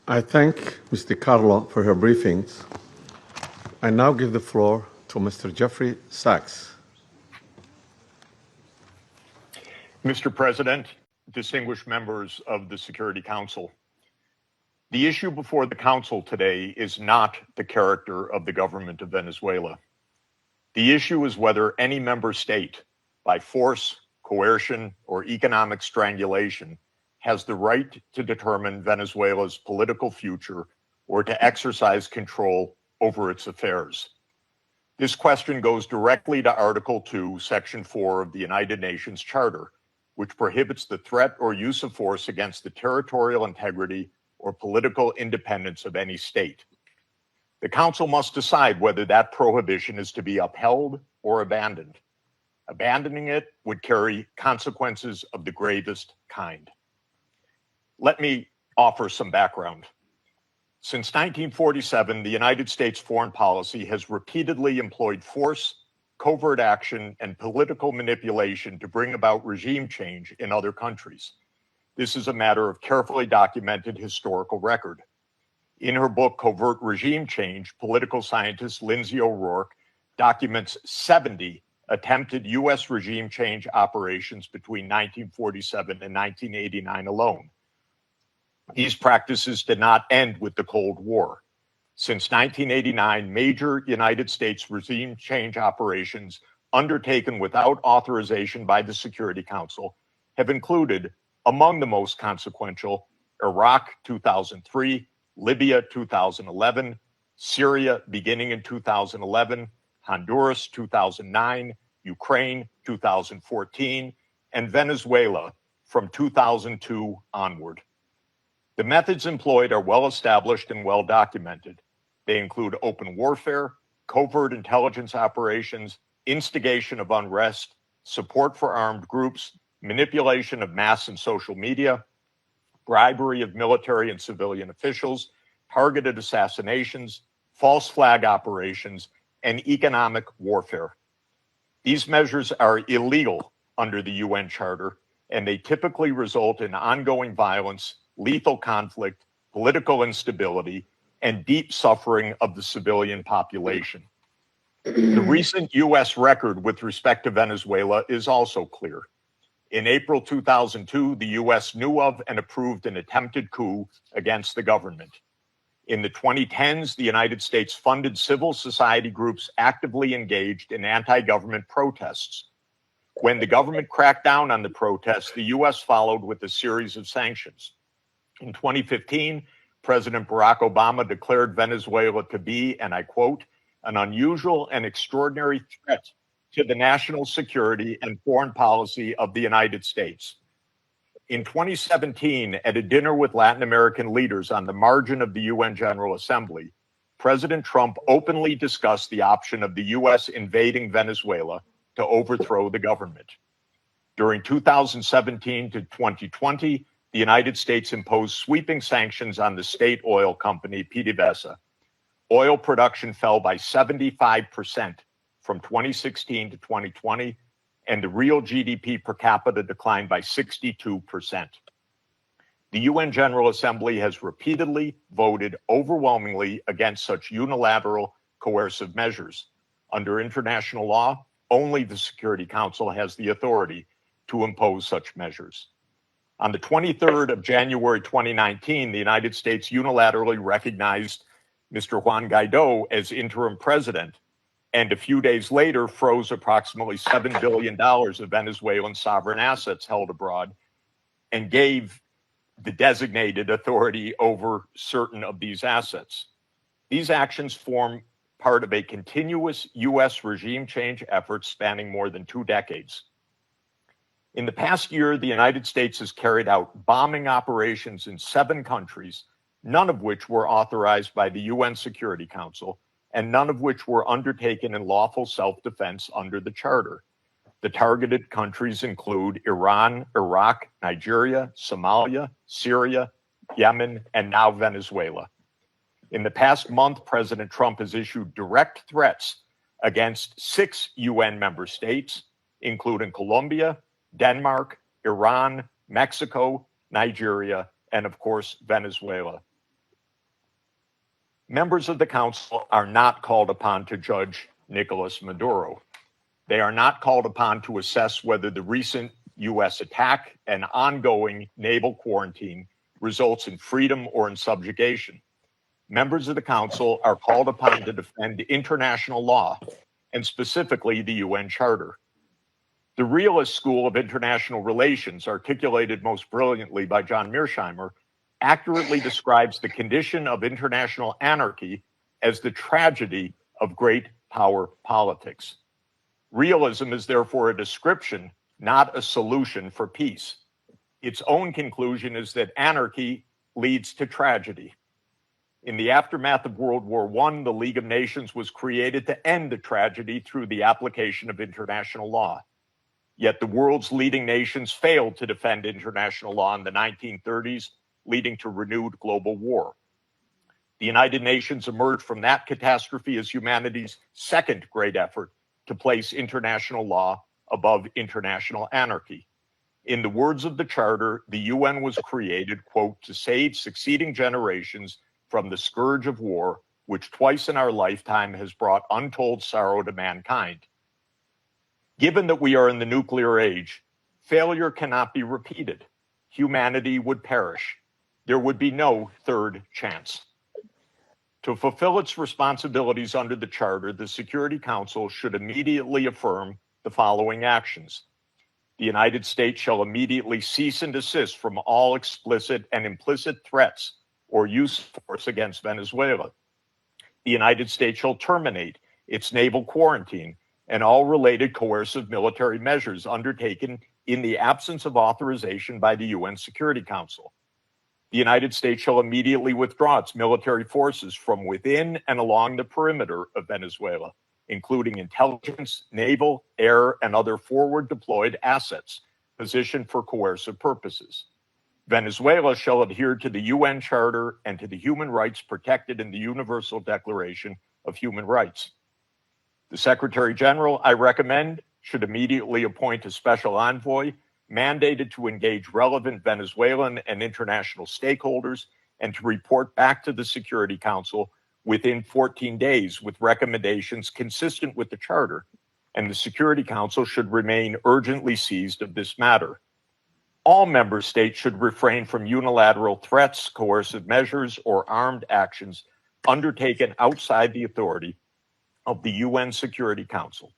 I thank Ms. DiCarlo for her briefings. I now give the floor to Mr. Jeffrey Sachs. Mr. President, distinguished members of the Security Council, the issue before the Council today is not the character of the government of Venezuela. The issue is whether any member state, by force, coercion, or economic strangulation, has the right to determine Venezuela's political future or to exercise control over its affairs. This question goes directly to Article 2, Section 4 of the United Nations Charter, which prohibits the threat or use of force against the territorial integrity or political independence of any state. The Council must decide whether that prohibition is to be upheld or abandoned. Abandoning it would carry consequences of the gravest kind. Let me offer some background. Since 1947, the United States foreign policy has repeatedly employed force, covert action, and political manipulation to bring about regime change in other countries. This is a matter of carefully documented historical record. In her book, Covert Regime Change, political scientist Lindsay O'Rourke documents 70 attempted U.S. regime change operations between 1947 and 1989 alone. These practices did not end with the Cold War. Since 1989, major United States regime change operations undertaken without authorization by the Security Council have included, among the most consequential, Iraq 2003, Libya 2011, Syria beginning in 2011, Honduras 2009, Ukraine 2014, and Venezuela from 2002 onward. The methods employed are well established and well documented. They include open warfare, covert intelligence operations, instigation of unrest, support for armed groups, manipulation of mass and social media, bribery of military and civilian officials, targeted assassinations, false flag operations, and economic warfare. These measures are illegal under the UN Charter, and they typically result in ongoing violence, lethal conflict, political instability, and deep suffering of the civilian population. The recent U.S. record with respect to Venezuela is also clear. In April 2002, the U.S. knew of and approved an attempted coup against the government. In the 2010s, the United States funded civil society groups actively engaged in anti-government protests. When the government cracked down on the protests, the U.S. followed with a series of sanctions. In 2015, President Barack Obama declared Venezuela to be, and I quote, an unusual and extraordinary threat to the national security and foreign policy of the United States. In 2017, at a dinner with Latin American leaders on the margin of the UN General Assembly, President Trump openly discussed the option of the U.S. invading Venezuela to overthrow the government. During 2017 to 2020, the United States imposed sweeping sanctions on the state oil company PDVSA. Oil production fell by 75% from 2016 to 2020, and the real GDP per capita declined by 62%. The UN General Assembly has repeatedly voted overwhelmingly against such unilateral coercive measures. Under international law, only the Security Council has the authority to impose such measures. On the 23rd of January 2019, the United States unilaterally recognized Mr. Juan Guaido as interim president, and a few days later froze approximately $7 billion of Venezuelan sovereign assets held abroad and gave the designated authority over certain of these assets. These actions form part of a continuous U.S. regime change effort spanning more than 2 decades. In the past year, the United States has carried out bombing operations in 7 countries, none of which were authorized by the UN Security Council, and none of which were undertaken in lawful self-defense under the Charter. The targeted countries include Iran, Iraq, Nigeria, Somalia, Syria, Yemen, and now Venezuela. In the past month, President Trump has issued direct threats against 6 UN member states, including Colombia, Denmark, Iran, Mexico, Nigeria, and of course, Venezuela. Members of the Council are not called upon to judge Nicolas Maduro. They are not called upon to assess whether the recent U.S. attack and ongoing naval quarantine results in freedom or in subjugation. Members of the Council are called upon to defend international law, and specifically the UN Charter. The realist school of international relations, articulated most brilliantly by John Mearsheimer, accurately describes the condition of international anarchy as the tragedy of great power politics. Realism is therefore a description, not a solution for peace. Its own conclusion is that anarchy leads to tragedy. In the aftermath of World War I, the League of Nations was created to end the tragedy through the application of international law. Yet the world's leading nations failed to defend international law in the 1930s, leading to renewed global war. The United Nations emerged from that catastrophe as humanity's second great effort to place international law above international anarchy. In the words of the Charter, the UN was created, quote, to save succeeding generations from the scourge of war, which twice in our lifetime has brought untold sorrow to mankind. Given that we are in the nuclear age, failure cannot be repeated. Humanity would perish. There would be no third chance. To fulfill its responsibilities under the Charter, the Security Council should immediately affirm the following actions. The United States shall immediately cease and desist from all explicit and implicit threats or use of force against Venezuela. The United States shall terminate its naval quarantine and all related coercive military measures undertaken in the absence of authorization by the UN Security Council. The United States shall immediately withdraw its military forces from within and along the perimeter of Venezuela, including intelligence, naval, air, and other forward deployed assets positioned for coercive purposes. Venezuela shall adhere to the UN Charter and to the human rights protected in the Universal Declaration of Human Rights. The Secretary General, I recommend, should immediately appoint a special envoy mandated to engage relevant Venezuelan and international stakeholders and to report back to the Security Council within 14 days with recommendations consistent with the Charter, and the Security Council should remain urgently seized of this matter. All member states should refrain from unilateral threats, coercive measures, or armed actions undertaken outside the authority of the UN Security Council.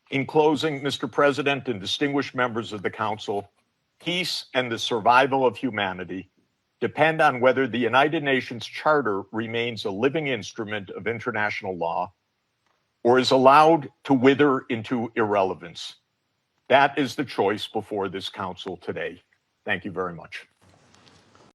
In closing, Mr. President and distinguished members of the Council, peace and the survival of humanity depend on whether the United Nations Charter remains a living instrument of international law or is allowed to wither into irrelevance. That is the choice before this Council today. Thank you very much.